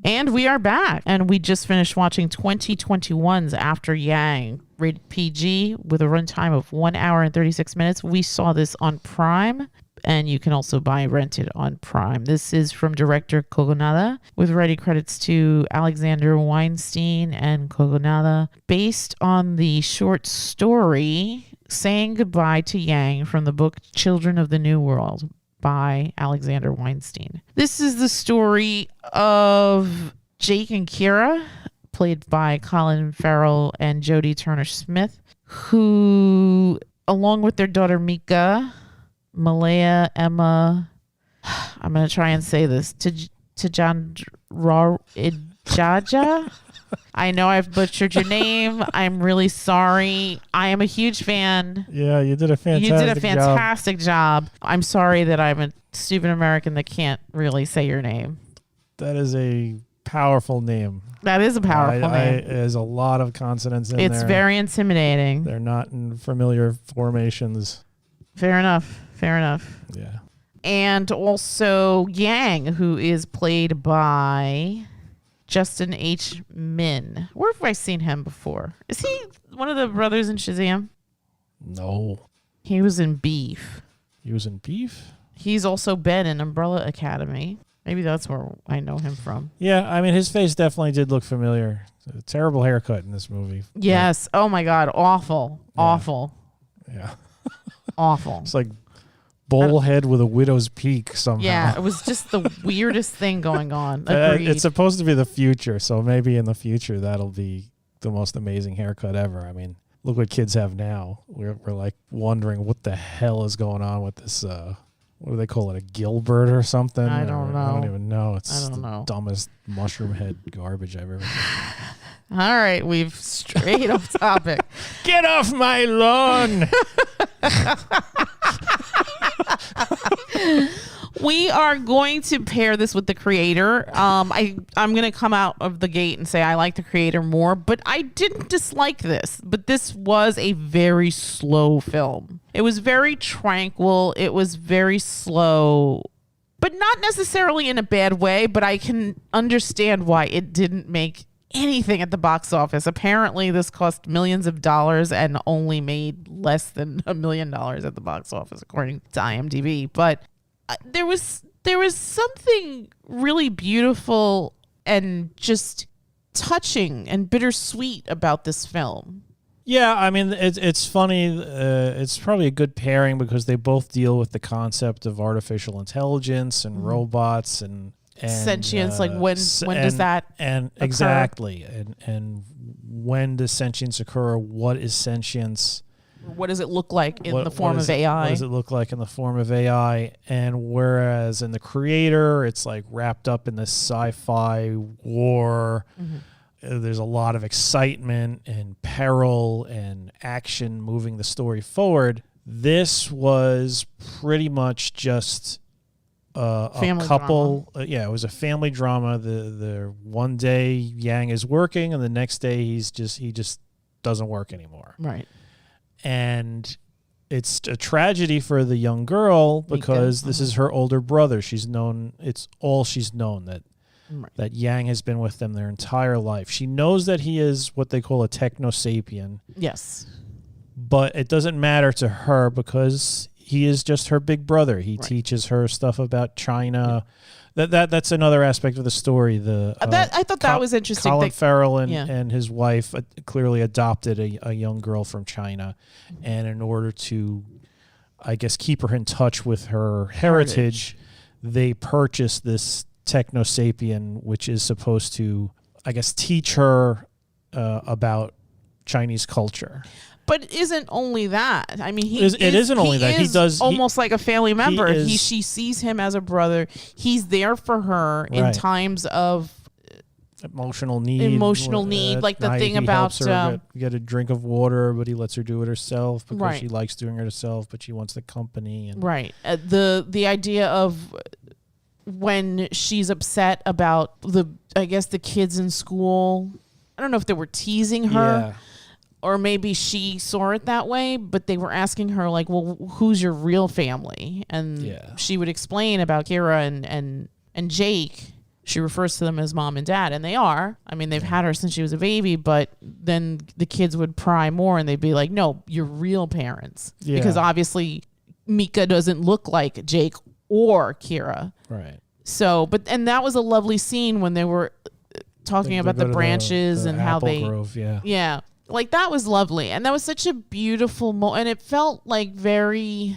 And we are back. And we just finished watching 2021's After Yang, rated PG, with a runtime of 1 hour and 36 minutes. We saw this on Prime, and you can also rent it on Prime. This is from director Kogonada, with writing credits to Alexander Weinstein and Kogonada, based on the short story Saying Goodbye to Yang from the book Children of the New World by Alexander Weinstein. This is the story of Jake and Kyra, played by Colin Farrell and Jodie Turner-Smith, who, along with their daughter Mika, Malea Emma, I'm going to try and say this, Tjandrawidjaja. I know I've butchered your name. I'm really sorry. I am a huge fan. Yeah, you did a fantastic job. I'm sorry that I'm a stupid American that can't really say your name. That is a powerful name. That is a powerful name. There's a lot of consonants in there. It's very intimidating. They're not in familiar formations. Fair enough. Yeah. And also Yang, who is played by Justin H. Min. Where have I seen him before? Is he one of the brothers in Shazam? No. He was in Beef. He's also been in Umbrella Academy. Maybe that's where I know him from. Yeah, I mean, his face definitely did look familiar. A terrible haircut in this movie. Yes. Oh, my God. Awful. Yeah. Awful. Yeah. Awful. It's like bowl head with a widow's peak somehow. Yeah, it was just the weirdest thing going on. Agreed. It's supposed to be the future, so maybe in the future that'll be the most amazing haircut ever. I mean, look what kids have now. We're like wondering what the hell is going on with this, what do they call it, a Gilbert or something? I don't know. I don't even know. It's the dumbest mushroom head garbage I've ever seen. All right, we've strayed off topic. Get off my lawn! We are going to pair this with the creator. I'm going to come out of the gate and say I like the creator more, but I didn't dislike this. But this was a very slow film. It was very tranquil. It was very slow, but not necessarily in a bad way, but I can understand why it didn't make anything at the box office. Apparently this cost millions of dollars and only made less than $1 million at the box office, according to IMDb. But there was something really beautiful and just touching and bittersweet about this film. Yeah, I mean, it's funny. It's probably a good pairing because they both deal with the concept of artificial intelligence and robots and sentience. Like when does that occur? Exactly, and when does sentience occur? What is sentience? What does it look like in the form of AI? What does it look like in the form of AI? And whereas in the creator, it's like wrapped up in this sci-fi war. There's a lot of excitement and peril and action moving the story forward. This was pretty much just a couple. It was a family drama. The one day Yang is working, and the next day he just doesn't work anymore. Right. And it's a tragedy for the young girl because this is her older brother. It's all she's known that Yang has been with them their entire life. She knows that he is what they call a techno-sapien. Yes. But it doesn't matter to her because he is just her big brother. He teaches her stuff about China. That's another aspect of the story. I thought that was interesting. Colin Farrell and his wife clearly adopted a young girl from China, and in order to, I guess, keep her in touch with her heritage, they purchased this techno-sapien, which is supposed to, I guess, teach her about Chinese culture. But it isn't only that. I mean, it isn't only that. He does almost like a family member. She sees him as a brother. He's there for her in times of emotional need. Like the thing about helps her get a drink of water, but he lets her do it herself because she likes doing it herself, but she wants the company. And the idea of when she's upset about the kids in school. I don't know if they were teasing her. Yeah. Or maybe she saw it that way, but they were asking her, like, well, who's your real family? And she would explain about Kyra and Jake. she refers to them as mom and dad, and they are. I mean, they've had her since she was a baby, but then the kids would pry more and they'd be like, no, you're real parents. Yeah. Because obviously Mika doesn't look like Jake or Kyra. Right. So, and that was a lovely scene when they were talking about the branches and how Apple they, Grove, yeah, like that was lovely. And that was such a beautiful moment. And it felt very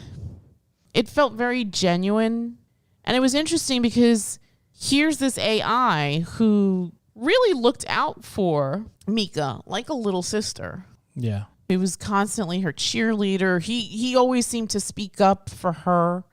genuine. And it was interesting because here's this AI who really looked out for Mika like a little sister. Yeah. He was constantly her cheerleader. He always seemed to speak up for her.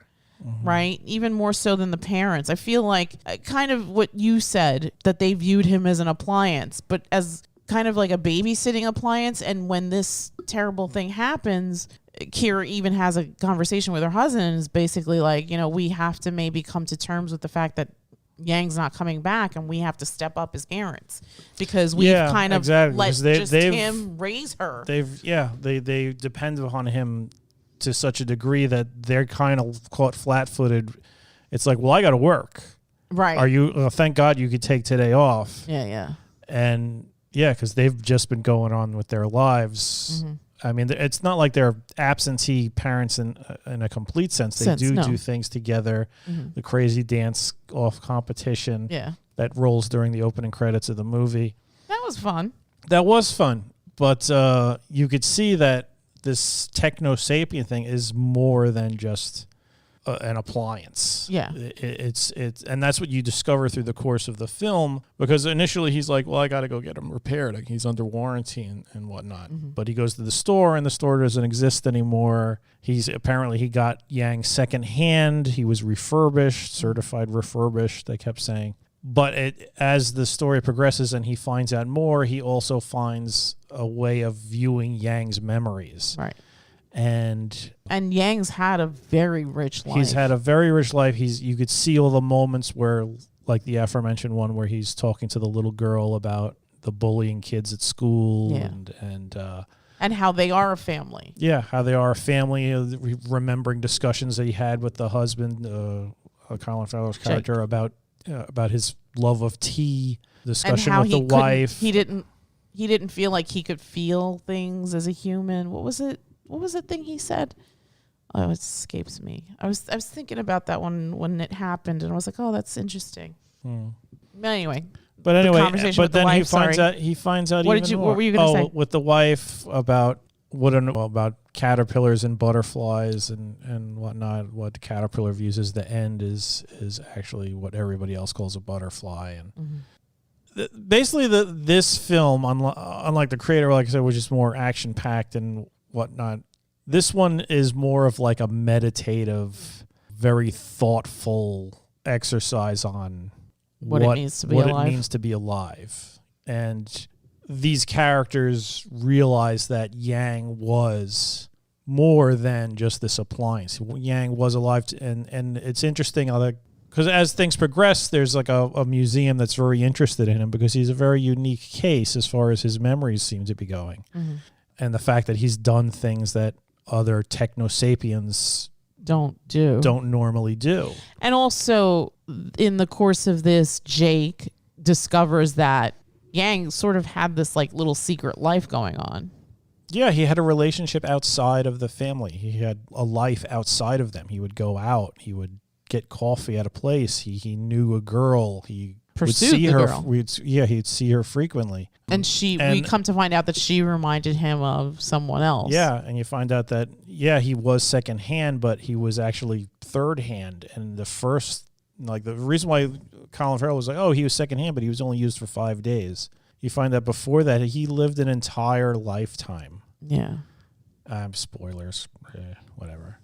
Right? Even more so than the parents. I feel like kind of what you said, that they viewed him as an appliance, but as kind of like a babysitting appliance. And when this terrible thing happens, Kyra even has a conversation with her husband and is basically like, we have to maybe come to terms with the fact that Yang's not coming back and we have to step up as parents because we've kind of let him raise her. They depend upon him to such a degree that they're kind of caught flat-footed. It's like, well, I got to work. Right. Are you? Thank God you could take today off. Yeah. And because they've just been going on with their lives. I mean, it's not like they're absentee parents in a complete sense. They do things together. The crazy dance-off competition that rolls during the opening credits of the movie. That was fun. But you could see that this techno-sapien thing is more than just an appliance. Yeah. It's and that's what you discover through the course of the film, because initially he's like, well, I got to go get him repaired. Like, he's under warranty and whatnot. But he goes to the store and the store doesn't exist anymore. He got Yang secondhand. He was refurbished, certified refurbished, they kept saying. But as the story progresses and he finds out more, he also finds a way of viewing Yang's memories. Right. And Yang's had a very rich life. He's had a very rich life. You could see all the moments where, like the aforementioned one where he's talking to the little girl about the bullying kids at school and how they are a family. Yeah, how they are a family. Remembering discussions that he had with the husband, Colin Farrell's character, Jake, about his love of tea, discussion with the wife. He didn't feel like he could feel things as a human. What was it thing he said? Oh, it escapes me. I was thinking about that one when it happened, and I was like, oh, that's interesting. But anyway, but then he finds out what even more. What were you going to say? With the wife about about caterpillars and butterflies and whatnot. What the caterpillar views as the end is actually what everybody else calls a butterfly. And basically, this film, unlike the creator, like I said, which is more action packed and whatnot, this one is more of like a meditative, very thoughtful exercise on what it means to be alive. And these characters realize that Yang was more than just this appliance. Yang was alive, and it's interesting because as things progress, there's like a museum that's very interested in him because he's a very unique case as far as his memories seem to be going. And the fact that he's done things that other techno-sapiens don't normally do. And also, in the course of this, Jake discovers that Yang sort of had this like little secret life going on. Yeah, he had a relationship outside of the family. He had a life outside of them. He would go out. He would get coffee at a place. He knew a girl. He pursued would see the her. girl. He'd see her frequently. And we come to find out that she reminded him of someone else. Yeah, and you find out that, he was second hand, but he was actually third hand. And the reason why Colin Farrell was like, oh, he was second hand, but he was only used for 5 days. You find that before that, he lived an entire lifetime. Yeah. Spoilers. Whatever.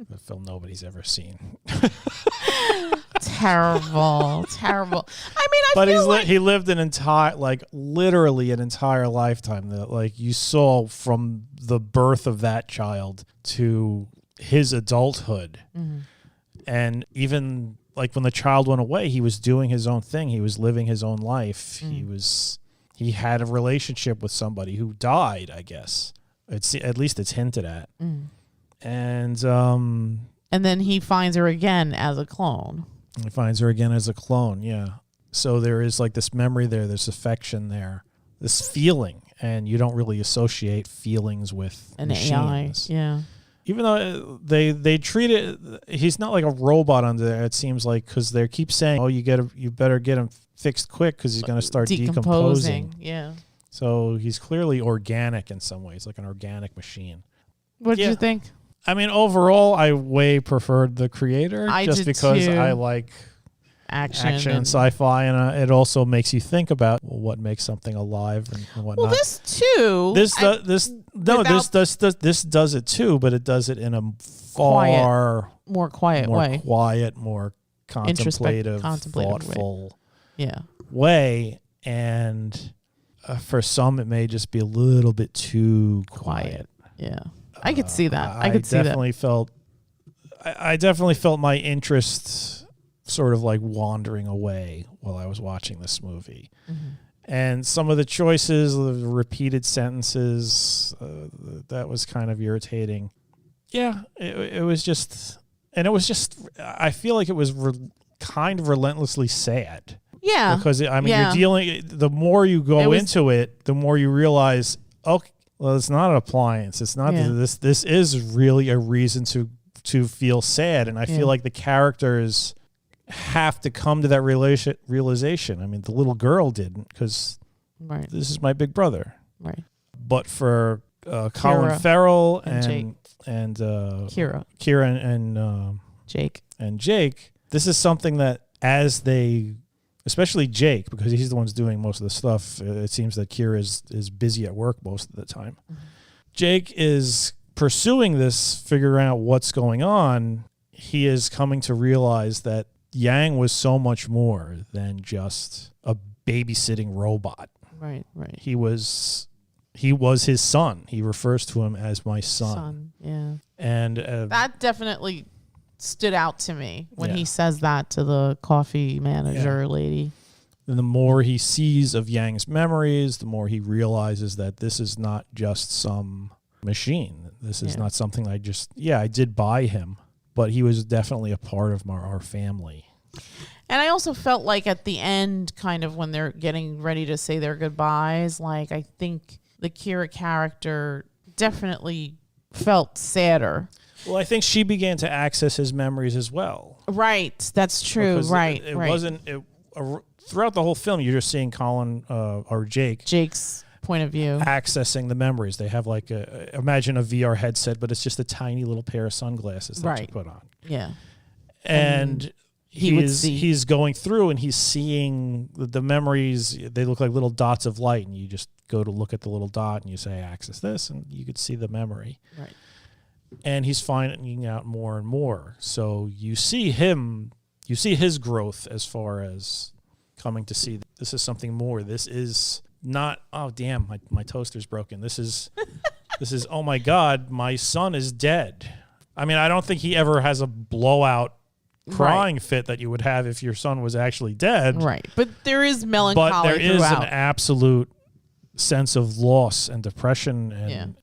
The film nobody's ever seen. Terrible. I mean, he lived an entire, literally an entire lifetime that, you saw from the birth of that child to his adulthood. And even when the child went away, he was doing his own thing. He was living his own life. He had a relationship with somebody who died, I guess. At least it's hinted at. And then he finds her again as a clone. He finds her again as a clone, yeah. So there is like this memory there, this affection there, this feeling, and you don't really associate feelings with An machines. AI, yeah. Even though they treat it, he's not like a robot under there. It seems like, because they keep saying, "Oh, you better get him fixed quick because he's going to start decomposing." Yeah. So he's clearly organic in some ways, like an organic machine. What did you think? I mean, overall, I way preferred the creator just did because too. I like action and sci-fi, and it also makes you think about what makes something alive and whatnot. Well, this too. This does it too, but it does it in a more quiet way, more contemplative, thoughtful way. And for some, it may just be a little bit too quiet. Yeah, I could see that. I definitely felt my interest sort of like wandering away while I was watching this movie. Mm-hmm. And some of the choices, the repeated sentences, that was kind of irritating. Yeah, it was just, I feel like it was kind of relentlessly sad. Yeah. Because, you're dealing, the more you go into it, the more you realize, okay, well, it's not an appliance. It's not this is really a reason to feel sad. And I feel like the characters have to come to that realization. I mean, the little girl didn't, because this is my big brother. Right. But for Colin Farrell and Kyra and Jake, this is something that especially Jake, because he's the one doing most of the stuff. It seems that Kyra is busy at work most of the time. Mm-hmm. Jake is pursuing this, figuring out what's going on. He is coming to realize that Yang was so much more than just a babysitting robot. Right. He was his son. He refers to him as my son. Yeah. And that definitely stood out to me when he says that to the coffee manager lady. And the more he sees of Yang's memories, the more he realizes that this is not just some machine. This is not something I did buy him, but he was definitely a part of our family. And I also felt like at the end, kind of when they're getting ready to say their goodbyes, like I think the Kyra character definitely felt sadder. Well, I think she began to access his memories as well. Right. That's true. Because right. It wasn't... throughout the whole film, you're just seeing Colin or Jake's point of view accessing the memories. They have like imagine a VR headset, but it's just a tiny little pair of sunglasses that you put on. Yeah. And he's going through and he's seeing the memories. They look like little dots of light, and you just go to look at the little dot and you say access this, and you could see the memory. Right. And he's finding out more and more. So you see his growth as far as coming to see this is something more. This is not, oh damn, my toaster's broken. This is oh my God, my son is dead. I mean, I don't think he ever has a blowout crying fit that you would have if your son was actually dead. Right. But there is melancholy But there is throughout. an absolute sense of loss and depression, and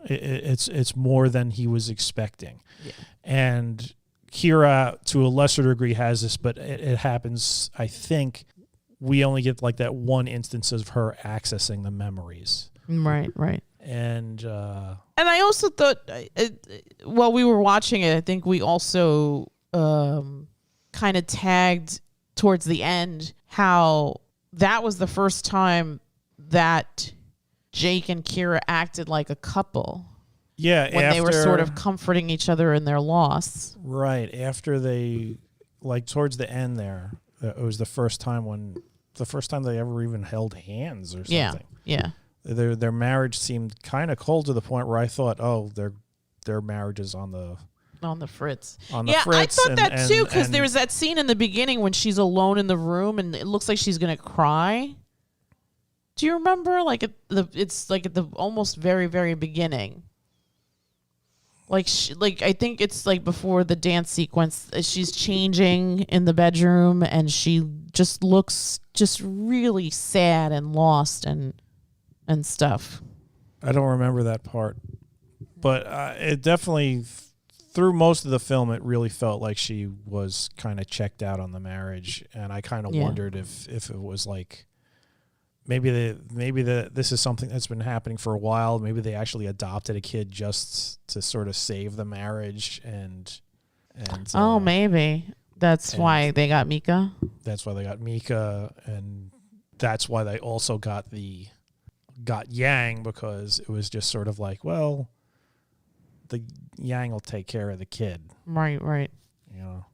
it's more than he was expecting. Yeah. And Kyra, to a lesser degree, has this, but it happens, I think, we only get like that one instance of her accessing the memories. Right. And I also thought, while we were watching it, I think we also kind of tagged towards the end how that was the first time that Jake and Kyra acted like a couple. Yeah, when they were sort of comforting each other in their loss. Right. After they, like towards the end there, it was the first time they ever even held hands or something. Yeah. Their marriage seemed kind of cold to the point where I thought, oh, their marriage is on the fritz. I thought that too, because there was that scene in the beginning when she's alone in the room and it looks like she's gonna cry. Do you remember? It's like at the almost very, very beginning. I think it's like before the dance sequence. She's changing in the bedroom and she just looks just really sad and lost and stuff. I don't remember that part, but it definitely through most of the film, it really felt like she was kind of checked out on the marriage, and I kind of wondered if it was like maybe this is something that's been happening for a while. Maybe they actually adopted a kid just to sort of save the marriage, and maybe that's why they got Mika. That's why they got Mika, and that's why they also got Yang, because it was just sort of like, well, the Yang will take care of the kid. Right. You know,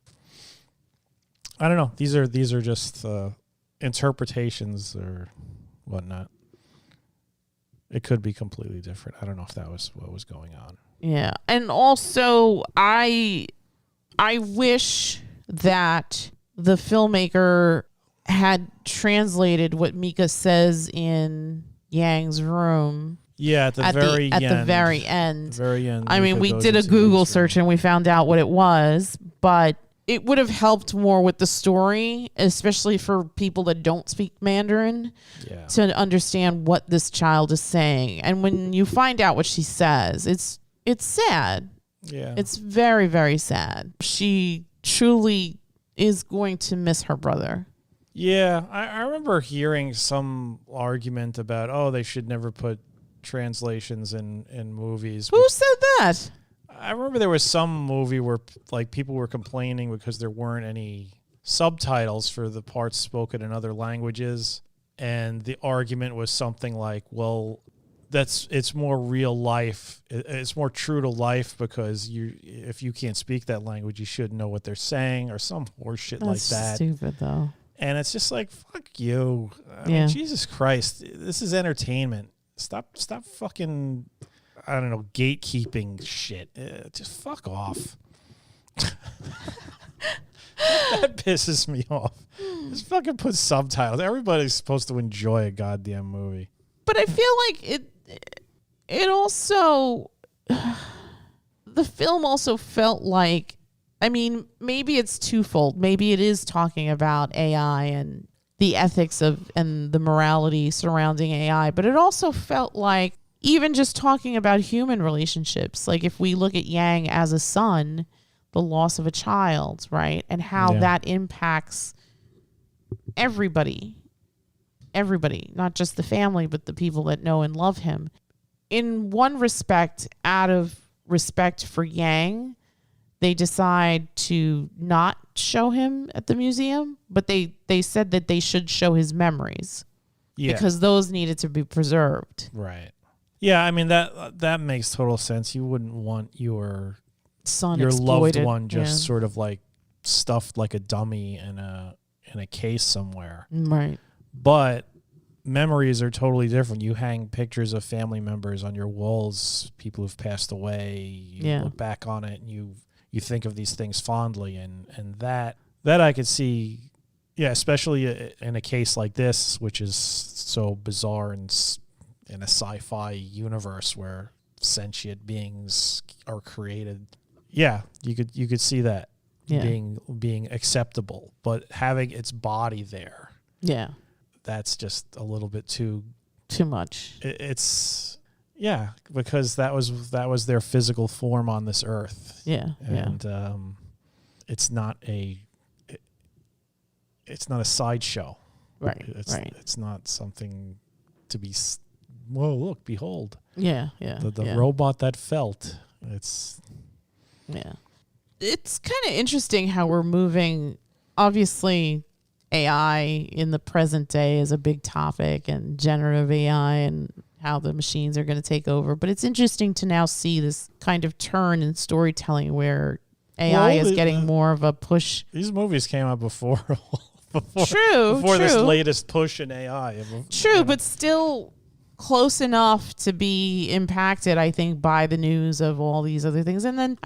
I don't know. These are just interpretations or whatnot. It could be completely different. I don't know if that was what was going on. Yeah, and also I wish that the filmmaker had translated what Mika says in Yang's room. Yeah, at the very end. I mean, we did a Google search and we found out what it was, but it would have helped more with the story, especially for people that don't speak Mandarin, to understand what this child is saying. And when you find out what she says, it's sad. Yeah. It's very, very sad. She truly is going to miss her brother. Yeah, I remember hearing some argument about, they should never put translations in movies. Who said that? I remember there was some movie where like people were complaining because there weren't any subtitles for the parts spoken in other languages, and the argument was something like, well, it's more real life. It's more true to life because if you can't speak that language, you should know what they're saying, or some horse shit like that. That's stupid, though. And it's just like, fuck you. I mean, Jesus Christ, this is entertainment. Stop fucking, I don't know, gatekeeping shit. Just fuck off. That pisses me off. Just fucking put subtitles. Everybody's supposed to enjoy a goddamn movie. But I feel like it also, the film also felt like, I mean, maybe it's twofold. Maybe it is talking about AI and the ethics and the morality surrounding AI, but it also felt like even just talking about human relationships, like if we look at Yang as a son, the loss of a child, right? And how that impacts everybody, not just the family, but the people that know and love him. In one respect, out of respect for Yang, they decide to not show him at the museum, but they said that they should show his memories because those needed to be preserved. Right. Yeah, I mean, that makes total sense. You wouldn't want your son, your exploited. Loved one just sort of like stuffed like a dummy in a case somewhere. Right. But memories are totally different. You hang pictures of family members on your walls, people who've passed away. You look back on it and you think of these things fondly, and that I could see, especially in a case like this, which is so bizarre and in a sci-fi universe where sentient beings are created. Yeah, you could see that being acceptable, but having its body there, that's just a little bit too much. It's because that was their physical form on this earth. And it's not a sideshow. Right. It's not something to be. Whoa! Look, behold. The robot that felt. It's kind of interesting how we're moving. Obviously, AI in the present day is a big topic, and generative AI and how the machines are going to take over. But it's interesting to now see this kind of turn in storytelling where AI is getting more of a push. These movies came out before True. this latest push in AI. True, but still close enough to be impacted, I think, by the news of all these other things. And then,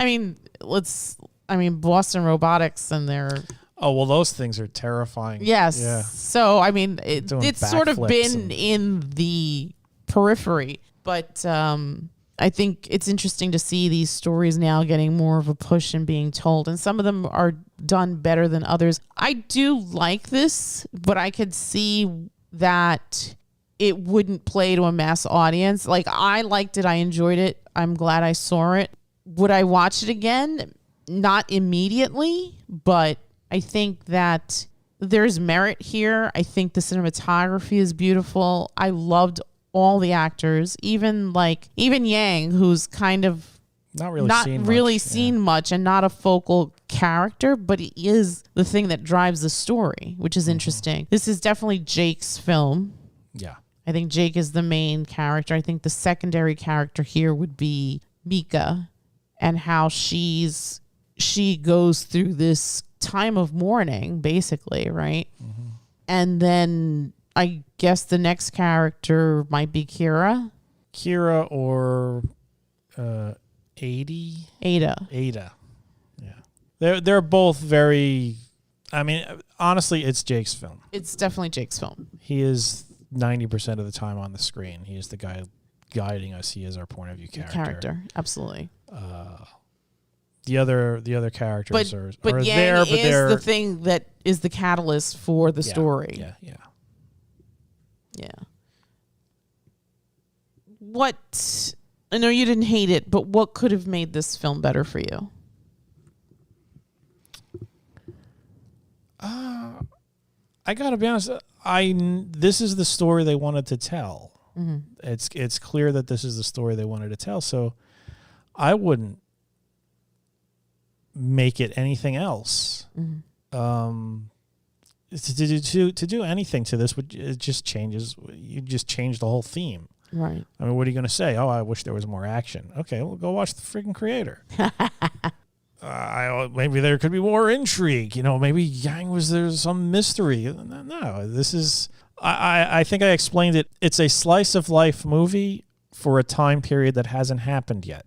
Boston Robotics and their... Oh, well, those things are terrifying. Yes. Yeah. So, I mean, it's sort of been in the periphery. But I think it's interesting to see these stories now getting more of a push and being told. And some of them are done better than others. I do like this, but I could see that it wouldn't play to a mass audience. Like, I liked it. I enjoyed it. I'm glad I saw it. Would I watch it again? Not immediately, but I think that there's merit here. I think the cinematography is beautiful. I loved all the actors, even Yang, who's kind of not really seen much and not a focal character, but he is the thing that drives the story, which is interesting. This is definitely Jake's film. Yeah. I think Jake is the main character. I think the secondary character here would be Mika, and how she goes through this time of mourning, basically, right? Mm-hmm. And then I guess the next character might be Kyra. Kyra or Ada. Yeah. They're both very, I mean, honestly, it's Jake's film. It's definitely Jake's film. He is 90% of the time on the screen. He is the guy guiding us. He is our point of view character. Absolutely. The other characters are Yang there, but is the thing that is the catalyst for the story. Yeah. What? I know you didn't hate it, but what could have made this film better for you? I gotta be honest. This is the story they wanted to tell. Mm-hmm. It's clear that this is the story they wanted to tell. So I wouldn't make it anything else. Mm-hmm. To do anything to this it just changes. You just change the whole theme. Right. I mean, what are you going to say? Oh, I wish there was more action. Okay, well, go watch the freaking creator. Maybe there could be more intrigue. Maybe Yang there's some mystery. No, this is. I think I explained it. It's a slice of life movie for a time period that hasn't happened yet.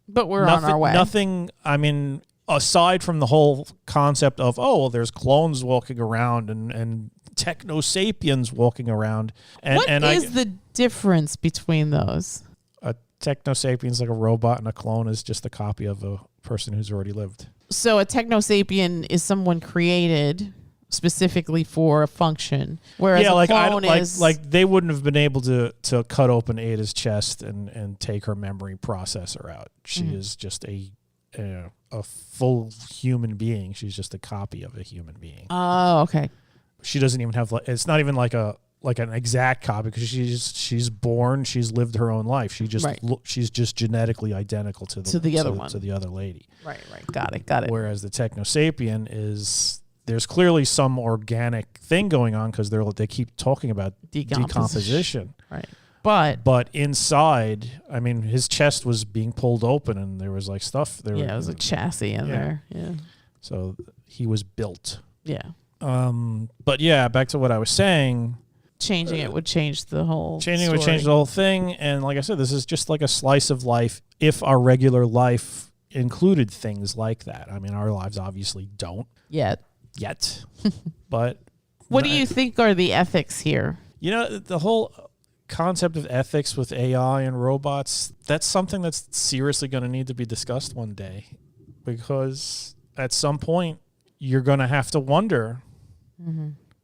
But we're on our way. Nothing. I mean, aside from the whole concept of there's clones walking around and techno sapiens walking around. What is the difference between those? A techno sapien's like a robot, and a clone is just a copy of a person who's already lived. So a techno sapien is someone created specifically for a function, whereas a clone is like they wouldn't have been able to cut open Ada's chest and take her memory processor out. She is just a full human being. She's just a copy of a human being. Oh, okay. She doesn't even have it's not even like an exact copy, because she's born, she's lived her own life. She's just genetically identical to the other lady. Right. Got it. Whereas the techno sapien there's clearly some organic thing going on, because they keep talking about decomposition. Right. But inside, I mean, his chest was being pulled open, and there was like stuff there. Yeah, it was a chassis in there. Yeah. So he was built. Yeah. But yeah, back to what I was saying. Changing it would change the whole Changing it would change the whole thing. And like I said, this is just like a slice of life if our regular life included things like that. I mean, our lives obviously don't. Yet. But what do you think are the ethics here? The whole concept of ethics with AI and robots, that's something that's seriously going to need to be discussed one day, because at some point you're going to have to wonder,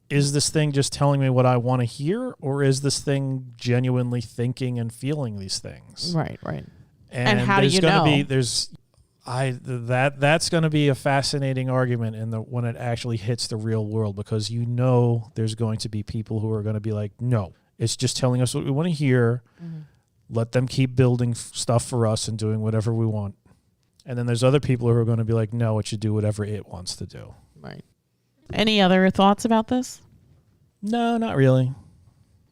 is this thing just telling me what I want to hear, or is this thing genuinely thinking and feeling these things? Right. And how do you know? That's going to be a fascinating argument when it actually hits the real world, because there's going to be people who are going to be like, no, it's just telling us what we want to hear. Let them keep building stuff for us and doing whatever we want. And then there's other people who are going to be like, no, it should do whatever it wants to do. Right. Any other thoughts about this? No, not really.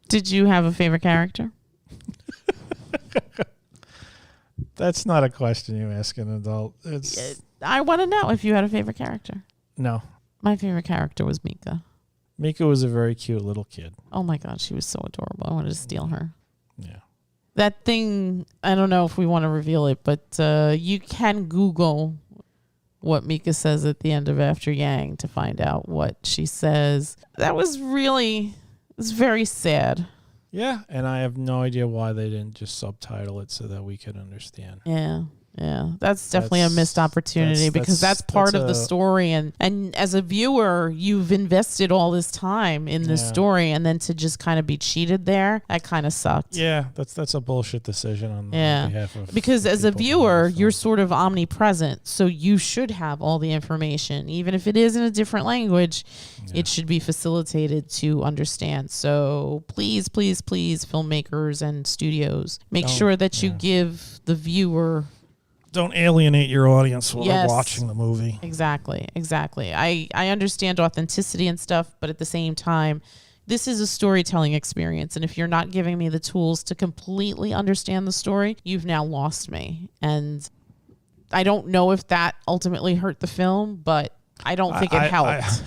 Did you have a favorite character? That's not a question you ask an adult. I want to know if you had a favorite character. No. My favorite character was Mika. Mika was a very cute little kid. Oh my God, she was so adorable. I wanted to steal her. Yeah. That thing, I don't know if we want to reveal it, but you can Google what Mika says at the end of After Yang to find out what she says. That was it's very sad. Yeah, and I have no idea why they didn't just subtitle it so that we could understand. Yeah. Yeah, that's definitely a missed opportunity because that's part of the story. And as a viewer, you've invested all this time in this story, and then to just kind of be cheated there, that kind of sucked. Yeah, that's a bullshit decision on behalf of because as a viewer, you're sort of omnipresent, so you should have all the information. Even if it is in a different language, it should be facilitated to understand. So please, please, please, filmmakers and studios, make sure that you give the viewer... Don't alienate your audience while they're watching the movie. Exactly. I understand authenticity and stuff, but at the same time, this is a storytelling experience. And if you're not giving me the tools to completely understand the story, you've now lost me. And I don't know if that ultimately hurt the film, but I don't think it helped.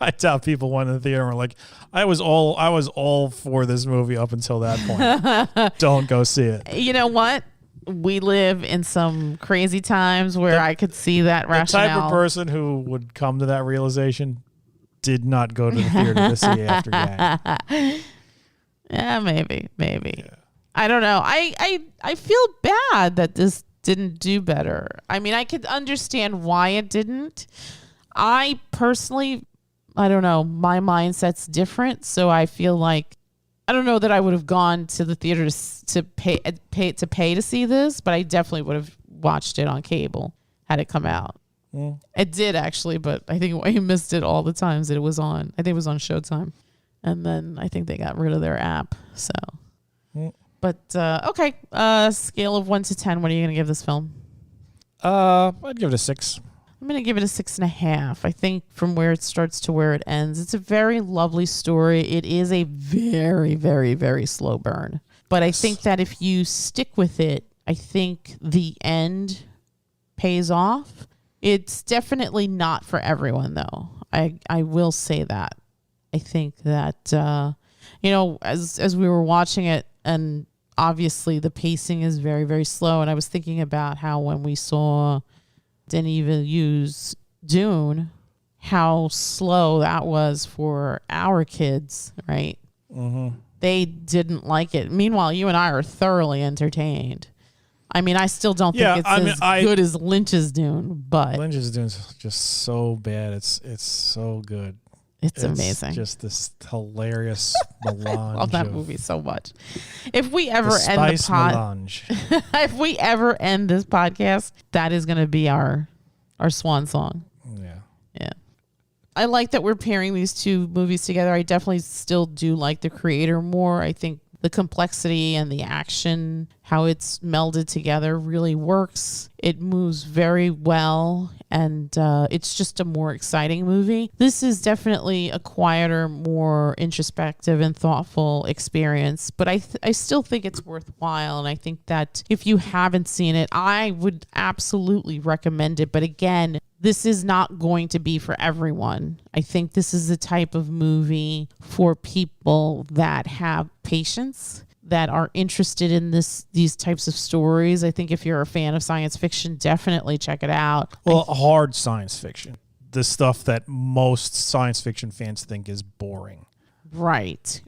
I doubt people went in the theater and were like, I was all for this movie up until that point. Don't go see it. You know what? We live in some crazy times where I could see that rationale. The type of person who would come to that realization did not go to the theater to see After Yang. Yeah, maybe. Yeah. I don't know. I feel bad that this didn't do better. I mean, I could understand why it didn't. I personally, I don't know, my mindset's different, so I feel like I don't know that I would have gone to the theater to pay to see this, but I definitely would have watched it on cable had it come out. It did actually, but I think I missed it all the times that it was on. I think it was on Showtime, and then I think they got rid of their app. So, but okay, scale of 1 to 10. What are you gonna give this film? I'd give it a 6. I'm going to give it a 6.5. I think from where it starts to where it ends, it's a very lovely story. It is a very, very, very slow burn. But I think that if you stick with it, I think the end pays off. It's definitely not for everyone, though. I will say that. I think that, as we were watching it, and obviously the pacing is very, very slow. And I was thinking about how when we saw Denis Villeneuve's Dune, how slow that was for our kids, right? Mm-hmm. They didn't like it. Meanwhile, you and I are thoroughly entertained. I mean, I still don't think it's good as Lynch's Dune, but Lynch's Dune's just so bad. It's so good. It's amazing. Just this hilarious melange. I love that movie so much. If we ever if we ever end this podcast, that is going to be our swan song. Yeah. I like that we're pairing these two movies together. I definitely still do like The Creator more. I think the complexity and the action, how it's melded together, really works. It moves very well, and it's just a more exciting movie. This is definitely a quieter, more introspective and thoughtful experience, but I still think it's worthwhile, and I think that if you haven't seen it, I would absolutely recommend it. But again, this is not going to be for everyone. I think this is the type of movie for people that have patience, that are interested in these types of stories. I think if you're a fan of science fiction, definitely check it out. Well, hard science fiction. The stuff that most science fiction fans think is boring. Right.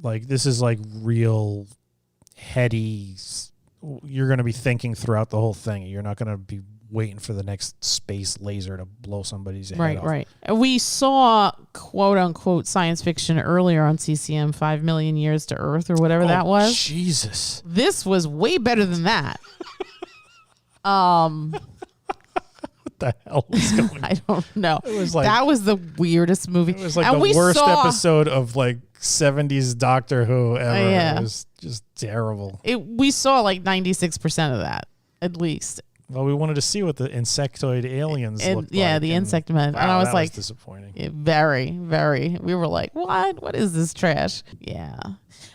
Like, this is like real heady. You're going to be thinking throughout the whole thing. You're not going to be waiting for the next space laser to blow somebody's head off. Right. And we saw quote unquote science fiction earlier on CCM, 5 million years to Earth or whatever that was. Jesus. This was way better than that. What the hell was going on? I don't know. It was like, that was the weirdest movie. It was like the worst episode of like 70s Doctor Who ever. Yeah. It was just terrible. We saw like 96% of that, at least. Well, we wanted to see what the insectoid aliens looked like. Yeah, the insect men. Wow, and I was like, disappointing. Very, very. We were like, what? What is this trash? Yeah.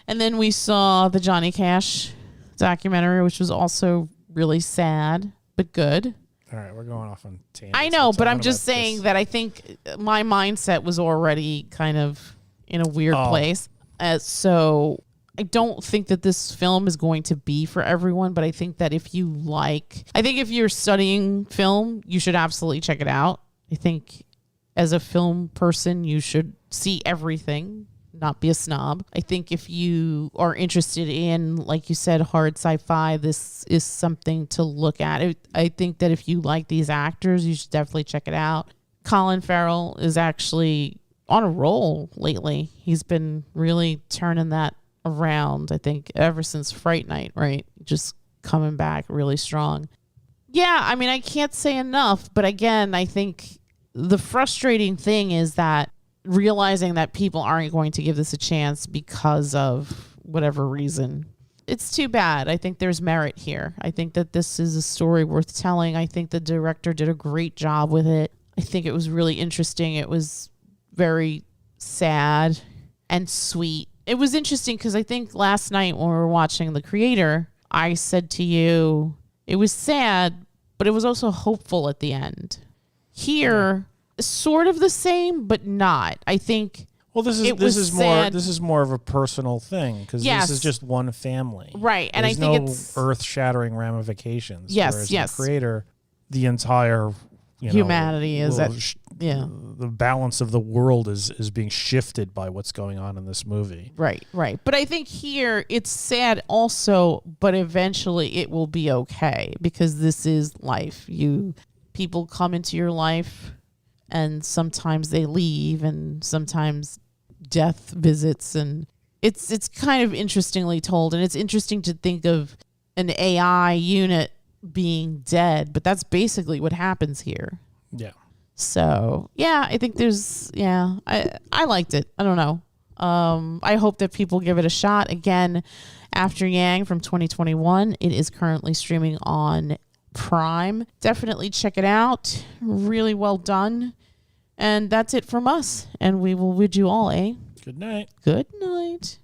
And then we saw the Johnny Cash documentary, which was also really sad, but good. All right, we're going off on tangents. I know, but I'm just saying that I think my mindset was already kind of in a weird place. So I don't think that this film is going to be for everyone, but I think that if you're studying film, you should absolutely check it out. I think as a film person, you should see everything, not be a snob. I think if you are interested in, like you said, hard sci-fi, this is something to look at. I think that if you like these actors, you should definitely check it out. Colin Farrell is actually on a roll lately. He's been really turning that around, I think, ever since Fright Night, right? Just coming back really strong. Yeah, I mean, I can't say enough, but again, I think the frustrating thing is that realizing that people aren't going to give this a chance because of whatever reason. It's too bad. I think there's merit here. I think that this is a story worth telling. I think the director did a great job with it. I think it was really interesting. It was very sad and sweet. It was interesting because I think last night when we were watching The Creator, I said to you, it was sad, but it was also hopeful at the end. Here, sort of the same, but not. I think. Well, this is more of a personal thing because this is just one family, right? And there's I think no it's earth-shattering ramifications. Yes, whereas yes. The Creator, the entire humanity is at the balance of the world is being shifted by what's going on in this movie. Right. But I think here it's sad also, but eventually it will be okay because this is life. People come into your life and sometimes they leave and sometimes death visits, and it's kind of interestingly told, and it's interesting to think of an AI unit being dead, but that's basically what happens here. Yeah. So, yeah, I think I liked it. I don't know. I hope that people give it a shot. Again, After Yang from 2021, it is currently streaming on Prime. Definitely check it out. Really well done. And that's it from us. And we will bid you all a good night. Good night.